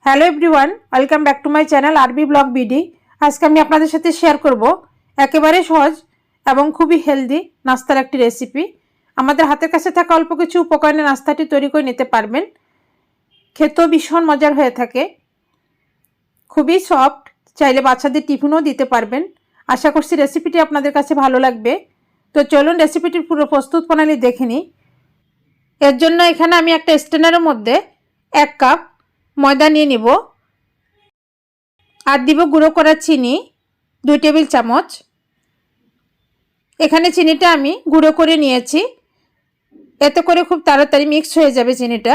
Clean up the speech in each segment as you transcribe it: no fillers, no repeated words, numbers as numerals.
Hello everyone, welcome back to my channel আরবি blog BD. আজকে আমি আপনাদের সাথে শেয়ার করব একেবারে সহজ এবং খুবই হেলদি নাস্তার একটি রেসিপি। আমাদের হাতের কাছে থাকা অল্প কিছু উপকরণে নাস্তাটি তৈরি করে নিতে পারবেন। খেতেও ভীষণ মজার হয়ে থাকে, খুবই সফট, চাইলে বাচ্চাদের টিফিনও দিতে পারবেন। আশা করছি রেসিপিটি আপনাদের কাছে ভালো লাগবে। তো চলুন রেসিপিটির পুরো প্রস্তুত প্রণালী দেখে নিই। এর জন্য এখানে আমি একটা স্ট্যান্ডের মধ্যে 1 কাপ ময়দা নিয়ে নিব, আর দিব গুঁড়ো করা চিনি 2 টেবিল চামচ। এখানে চিনিটা আমি গুঁড়ো করে নিয়েছি, এতে করে খুব তাড়াতাড়ি মিক্স হয়ে যাবে চিনিটা।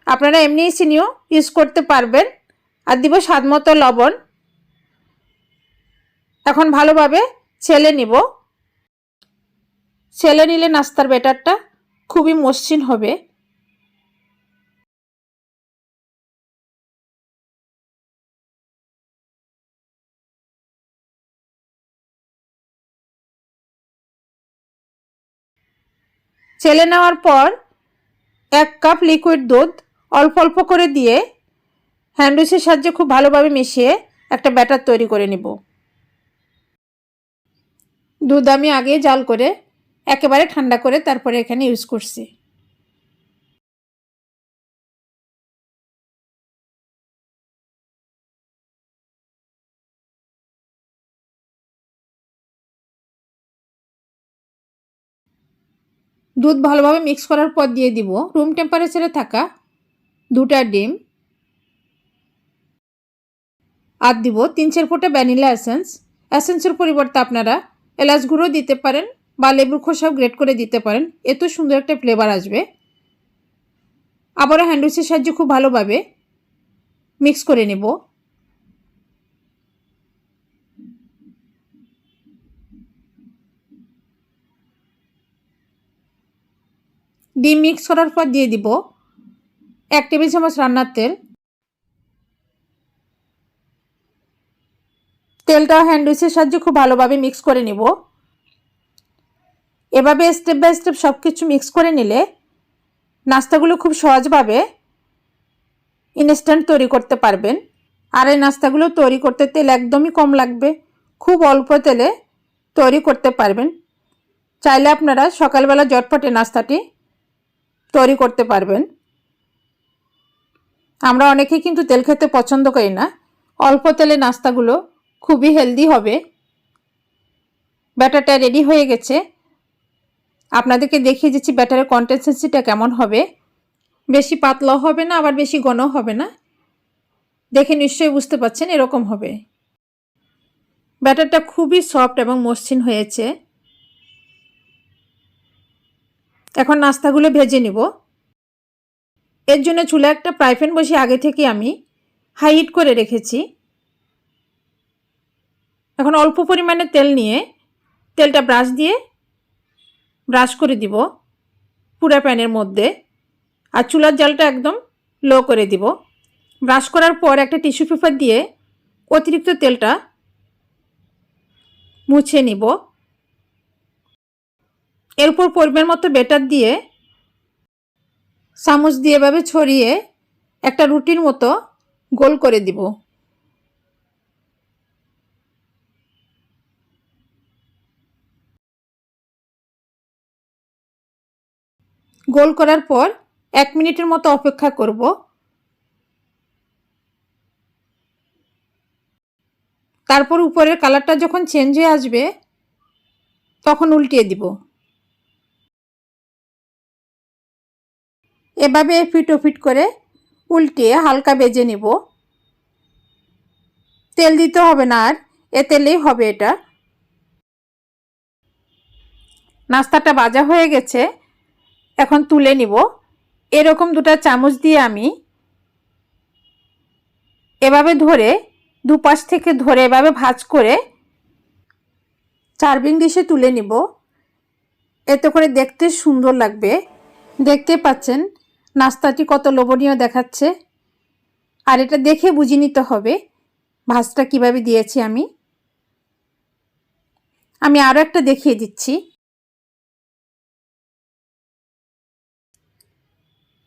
আপনারা এমনি চিনিও ইউজ করতে পারবেন। আর দিব স্বাদ মতো লবণ। এখন ভালোভাবে ছেলে নিব। ছেলে নিলে নাস্তার ব্যাটারটা খুবই মসৃণ হবে। ছেলে নেওয়ার পর 1 কাপ লিকুইড দুধ অল্প অল্প করে দিয়ে হ্যান্ড উইচের সাহায্যে খুব ভালোভাবে মিশিয়ে একটা ব্যাটার তৈরি করে নিব। দুধ আমি আগে জাল করে একেবারে ঠান্ডা করে তারপরে এখানে ইউজ করছি। দুধ ভালোভাবে মিক্স করার পর দিয়ে দিব রুম টেম্পারেচারে থাকা 2টা ডিম, আর দিব 3-4 ফোঁটা ভ্যানিলা এসেন্সের পরিবর্তে আপনারা এলাচ গুঁড়ো দিতে পারেন বা লেবুর খোসাও গ্রেট করে দিতে পারেন, এত সুন্দর একটা ফ্লেভার আসবে। আবারও হ্যান্ড উইচের সাহায্যে খুব ভালোভাবে মিক্স করে নেব। ডিম মিক্স করার পর দিয়ে দিব 1 টেবিল চামচ রান্নার তেল। তেলটা হ্যান্ড উইচের সাহায্যে খুব ভালোভাবে মিক্স করে নিব। এভাবে স্টেপ বাই স্টেপ সব কিছু মিক্স করে নিলে নাস্তাগুলো খুব সহজভাবে ইনস্ট্যান্ট তৈরি করতে পারবেন। আর এই নাস্তাগুলো তৈরি করতে তেল একদমই কম লাগবে, খুব অল্প তেলে তৈরি করতে পারবেন। চাইলে আপনারা সকালবেলা ঝটপটে নাস্তাটি তৈরি করতে পারবেন। আমরা অনেকেই কিন্তু তেল খেতে পছন্দ করি না, অল্প তেলে নাস্তাগুলো খুবই হেলদি হবে। ব্যাটারটা রেডি হয়ে গেছে, আপনাদেরকে দেখিয়ে দিচ্ছি ব্যাটারের কনসিস্টেন্সিটা কেমন হবে। বেশি পাতলাও হবে না, আবার বেশি ঘনও হবে না, দেখে নিশ্চয়ই বুঝতে পারছেন এরকম হবে। ব্যাটারটা খুবই সফট এবং মসৃণ হয়েছে। এখন নাস্তাগুলো ভেজে নিব। এর জন্য চুলায় একটা ফ্রাই প্যান বসিয়ে আগে থেকে আমি হাই হিট করে রেখেছি। এখন অল্প পরিমাণে তেল নিয়ে তেলটা ব্রাশ করে দিব পুরো প্যানের মধ্যে, আর চুলার জালটা একদম লো করে দিব। ব্রাশ করার পর একটা টিস্যু পেপার দিয়ে অতিরিক্ত তেলটা মুছে নিব। এরপর পরিমাণ মতো ব্যাটার দিয়ে চামচ দিয়ে এভাবে ছড়িয়ে একটা রুটির মতো গোল করে দিব। গোল করার পর 1 মিনিটের মতো অপেক্ষা করব। তারপর উপরের কালারটা যখন চেঞ্জ হয়ে আসবে তখন উল্টিয়ে দিব। এভাবে এপিট ওপিট করে উল্টিয়ে হালকা ভেজে নিব। তেল দিতে হবে না, আর এ তেলেই হবে এটা। নাস্তাটা ভাজা হয়ে গেছে, এখন তুলে নিব। এরকম 2টা চামচ দিয়ে আমি এভাবে ধরে দুপাশ থেকে ধরে এভাবে ভাঁজ করে সার্ভিং ডিশে তুলে নিব। এতে করে দেখতে সুন্দর লাগবে। দেখতে পাচ্ছেন নাস্তাটি কত লোভনীয় দেখাচ্ছে, আর এটা দেখে বুঝে নিতে হবে ভাঁজটা কিভাবে দিয়েছি আমি আরও একটা দেখিয়ে দিচ্ছি।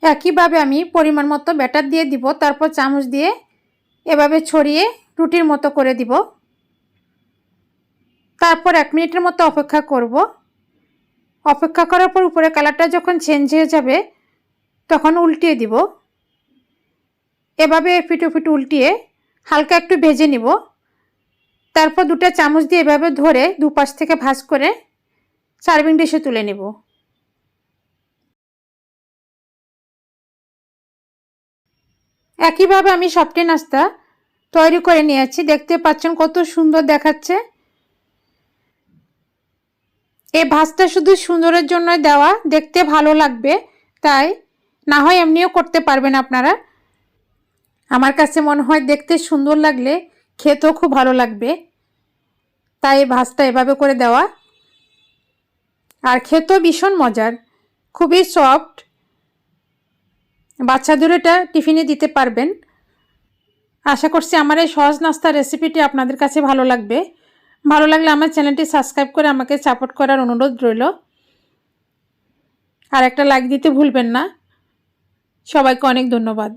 একইভাবে আমি পরিমাণ মতো ব্যাটার দিয়ে দিব, তারপর চামচ দিয়ে এভাবে ছড়িয়ে রুটির মতো করে দিব। তারপর 1 মিনিটের মতো অপেক্ষা করব। অপেক্ষা করার পর উপরে কালারটা যখন চেঞ্জ হয়ে যাবে তখন উল্টিয়ে দিব। এভাবে এপিট ওপিট উল্টিয়ে হালকা একটু ভেজে নিব। তারপর 2টা চামচ দিয়ে এভাবে ধরে দুপাশ থেকে ভাঁজ করে সার্ভিং ডিশে তুলে নেব। একইভাবে আমি সবটি নাস্তা তৈরি করে নিয়েছি। দেখতে পাচ্ছেন কত সুন্দর দেখাচ্ছে। এই ভাঁজটা শুধু সুন্দরের জন্য দেওয়া, দেখতে ভালো লাগবে তাই, না হয় এমনিও করতে পারবেন আপনারা। আমার কাছে মনে হয় দেখতে সুন্দর লাগলে খেতেও খুব ভালো লাগবে, তাই এই ভাঁজটা এভাবে করে দেওয়া। আর খেতেও ভীষণ মজার, খুবই সফট। বাচ্চাদের এটা টিফিনে দিতে পারবেন। আশা করছি আমার এই সহজ নাস্তার রেসিপিটি আপনাদের কাছে ভালো লাগবে। ভালো লাগলে আমার চ্যানেলটি সাবস্ক্রাইব করে আমাকে সাপোর্ট করার অনুরোধ রইল। আর একটা লাইক দিতে ভুলবেন না। সবাইকে অনেক ধন্যবাদ।